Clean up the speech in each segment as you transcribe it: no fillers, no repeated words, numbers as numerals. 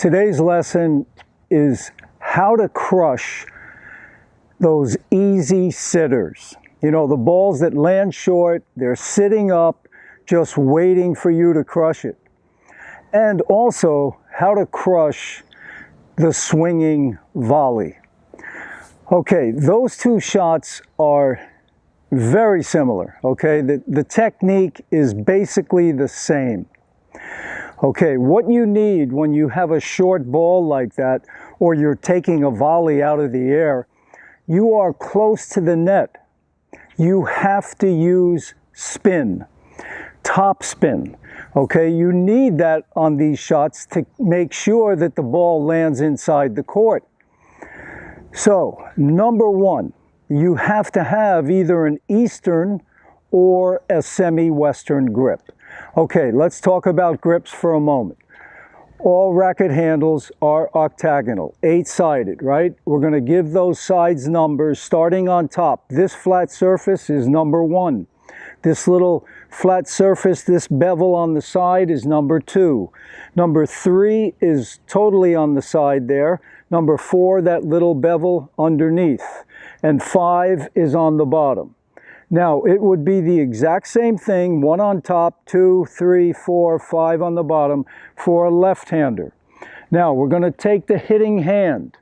Today's lesson is how to crush those easy sitters. You know, the balls that land short, they're sitting up, just waiting for you to crush it. And also, how to crush the swinging volley. Okay, those two shots are very similar, okay? The technique is basically the same. Okay, what you need when you have a short ball like that, or you're taking a volley out of the air, you are close to the net. You have to use spin, top spin. Okay, you need that on these shots to make sure that the ball lands inside the court. So, number one, you have to have either an Eastern or a semi-Western grip. Okay, let's talk about grips for a moment. All racket handles are octagonal, 8-sided, right? We're going to give those sides numbers starting on top. This flat surface is number 1. This little flat surface, this bevel on the side is number 2. Number 3 is totally on the side there. Number 4, that little bevel underneath. And 5 is on the bottom. Now, it would be the exact same thing, 1 on top, 2, 3, 4, 5 on the bottom for a left-hander. Now, we're going to take the hitting hand,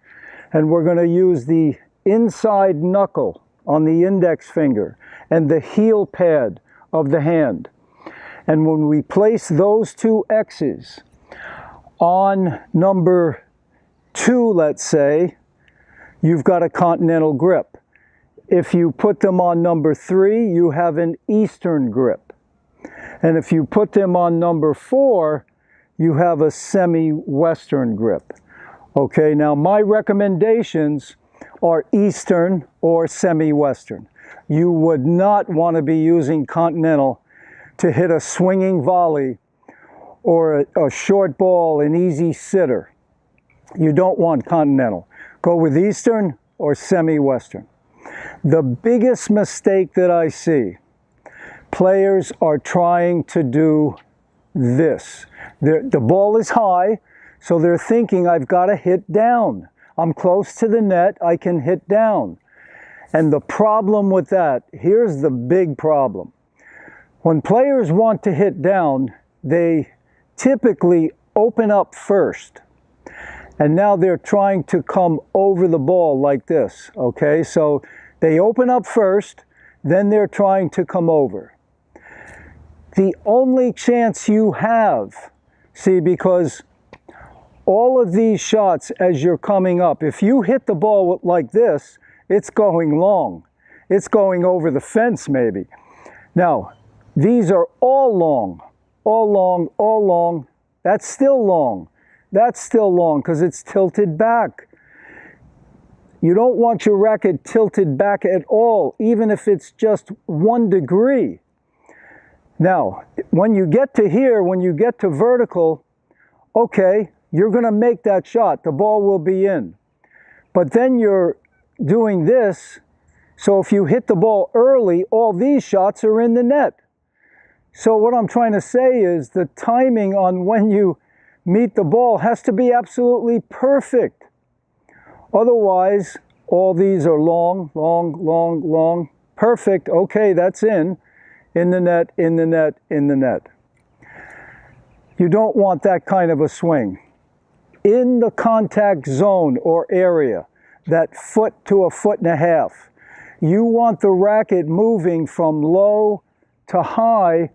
and we're going to use the inside knuckle on the index finger and the heel pad of the hand. And when we place those two X's on number 2, let's say, you've got a continental grip. If you put them on number 3, you have an Eastern grip. And if you put them on number 4, you have a semi-Western grip. Okay, now my recommendations are Eastern or semi-Western. You would not want to be using continental to hit a swinging volley or a short ball, an easy sitter. You don't want continental. Go with Eastern or semi-Western. The biggest mistake that I see, players are trying to do this. The ball is high, so they're thinking, I've got to hit down. I'm close to the net, I can hit down. And the problem with that, here's the big problem. When players want to hit down, they typically open up first. And now they're trying to come over the ball like this, okay? So they open up first, then they're trying to come over. The only chance you have, see, because all of these shots as you're coming up, if you hit the ball like this, it's going long. It's going over the fence maybe. Now, these are all long, all long, all long. That's still long. That's still long because it's tilted back. You don't want your racket tilted back at all, even if it's just 1 degree. Now, when you get to here, when you get to vertical, okay, you're going to make that shot. The ball will be in. But then you're doing this, so if you hit the ball early, all these shots are in the net. So what I'm trying to say is the timing on when you meet the ball has to be absolutely perfect. Otherwise, all these are long, long, long, long. Perfect, okay, that's in the net, in the net, in the net. You don't want that kind of a swing. In the contact zone or area, that 1 to 1.5 feet, you want the racket moving from low to high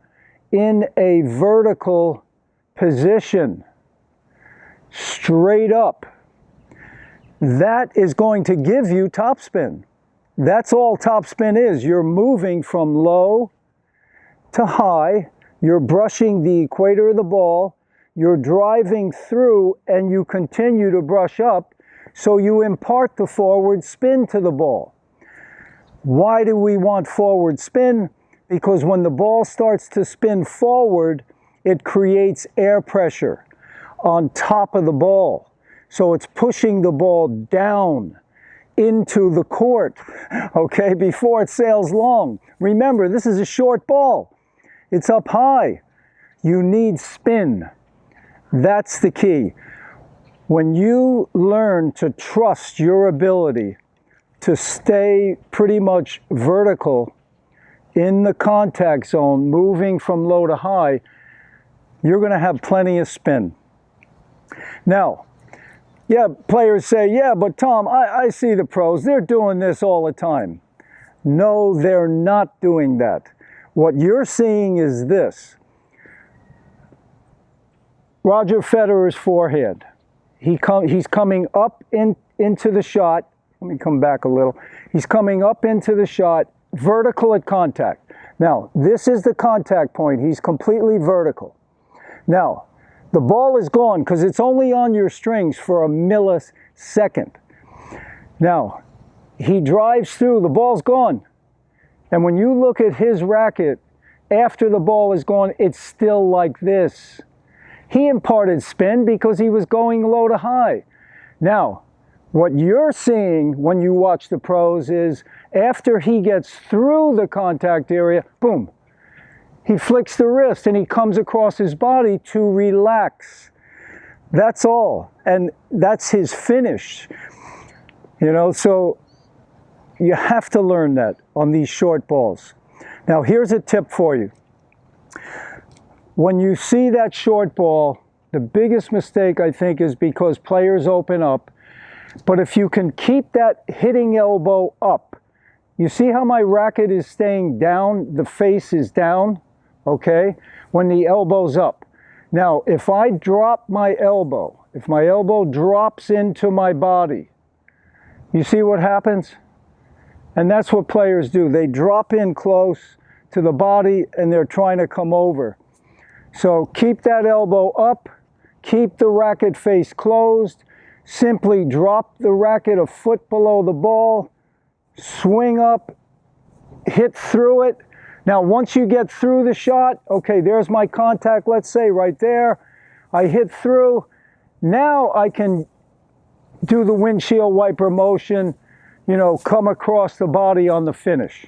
in a vertical position, straight up. That is going to give you topspin. That's all topspin is. You're moving from low to high. You're brushing the equator of the ball. You're driving through and you continue to brush up, so you impart the forward spin to the ball. Why do we want forward spin? Because when the ball starts to spin forward, it creates air pressure on top of the ball. So it's pushing the ball down into the court, okay, before it sails long. Remember, this is a short ball. It's up high. You need spin. That's the key. When you learn to trust your ability to stay pretty much vertical in the contact zone, moving from low to high, you're going to have plenty of spin. Now, yeah, players say, yeah, but Tom, I see the pros, they're doing this all the time. No, they're not doing that. What you're seeing is this. Roger Federer's forehand. He's coming up into the shot. Let me come back a little. He's coming up into the shot, vertical at contact. Now, this is the contact point. He's completely vertical. Now, the ball is gone because it's only on your strings for a millisecond. Now, he drives through, the ball's gone. And when you look at his racket, after the ball is gone, it's still like this. He imparted spin because he was going low to high. Now, what you're seeing when you watch the pros is after he gets through the contact area, boom, he flicks the wrist and he comes across his body to relax. That's all. And that's his finish. You know, so you have to learn that on these short balls. Now, here's a tip for you. When you see that short ball, the biggest mistake, I think, is because players open up. But if you can keep that hitting elbow up, you see how my racket is staying down, the face is down, okay, when the elbow's up. Now, if I drop my elbow, if my elbow drops into my body, you see what happens? And that's what players do. They drop in close to the body and they're trying to come over. So keep that elbow up, keep the racket face closed, simply drop the racket a foot below the ball, swing up, hit through it. Now, once you get through the shot, okay, there's my contact, let's say right there. I hit through. Now I can do the windshield wiper motion, you know, come across the body on the finish.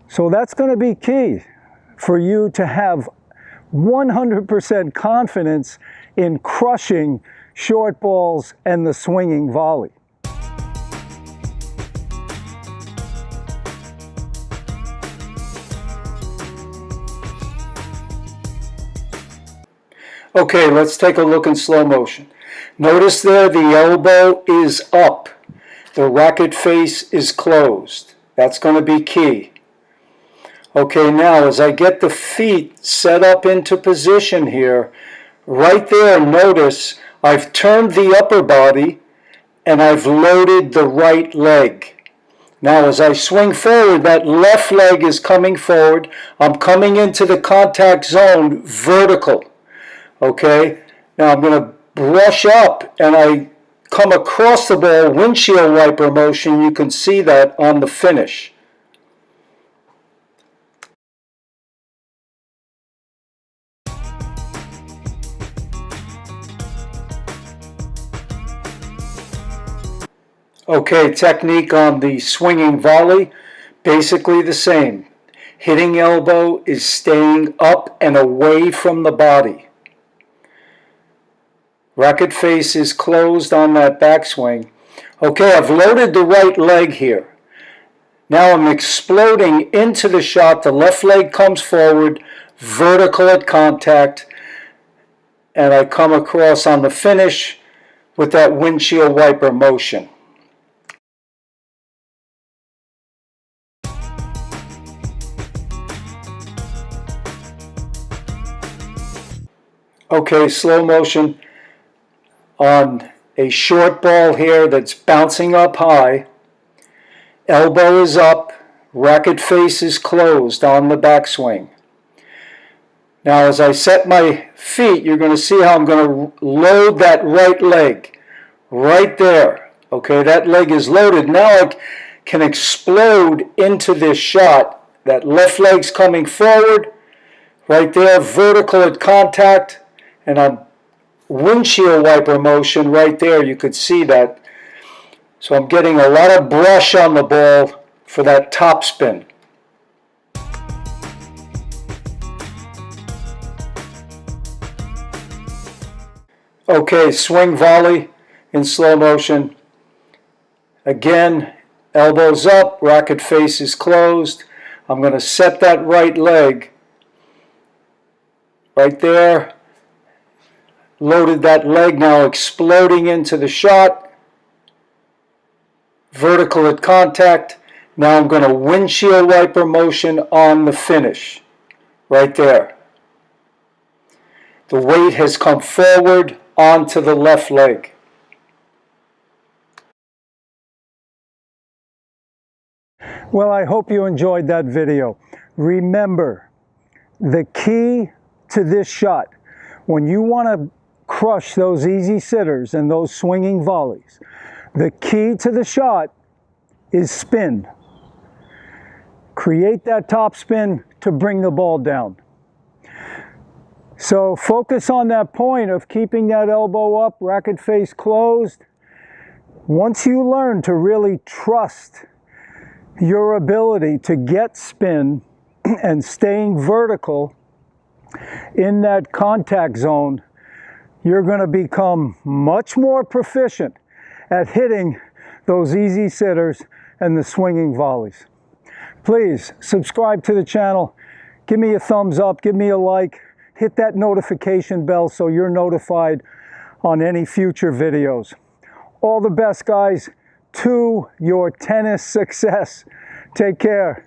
So that's going to be key for you to have 100% confidence in crushing short balls and the swinging volley. Okay, let's take a look in slow motion. Notice there the elbow is up. The racket face is closed. That's going to be key. Okay, now as I get the feet set up into position here, right there, notice I've turned the upper body and I've loaded the right leg. Now as I swing forward, that left leg is coming forward. I'm coming into the contact zone vertical. Okay, now I'm going to brush up and I come across the ball, windshield wiper motion. You can see that on the finish. Okay, technique on the swinging volley, basically the same. Hitting elbow is staying up and away from the body. Racket face is closed on that backswing. Okay, I've loaded the right leg here. Now I'm exploding into the shot. The left leg comes forward, vertical at contact, and I come across on the finish with that windshield wiper motion. Okay, slow motion on a short ball here that's bouncing up high. Elbow is up, racket face is closed on the backswing. Now as I set my feet, you're going to see how I'm going to load that right leg right there. Okay, that leg is loaded. Now I can explode into this shot. That left leg's coming forward, right there, vertical at contact, and I'm windshield wiper motion right there. You could see that. So I'm getting a lot of brush on the ball for that top spin. Okay, swing volley in slow motion. Again, elbows up, racket face is closed. I'm going to set that right leg right there. Loaded that leg, now exploding into the shot. Vertical at contact. Now I'm going to windshield wiper motion on the finish. Right there. The weight has come forward onto the left leg. Well, I hope you enjoyed that video. Remember, the key to this shot, when you want to crush those easy sitters and those swinging volleys, the key to the shot is spin. Create that top spin to bring the ball down. So focus on that point of keeping that elbow up, racket face closed. Once you learn to really trust your ability to get spin and staying vertical in that contact zone, you're going to become much more proficient at hitting those easy sitters and the swinging volleys. Please subscribe to the channel, give me a thumbs up, give me a like, hit that notification bell so you're notified on any future videos. All the best, guys, to your tennis success. Take care.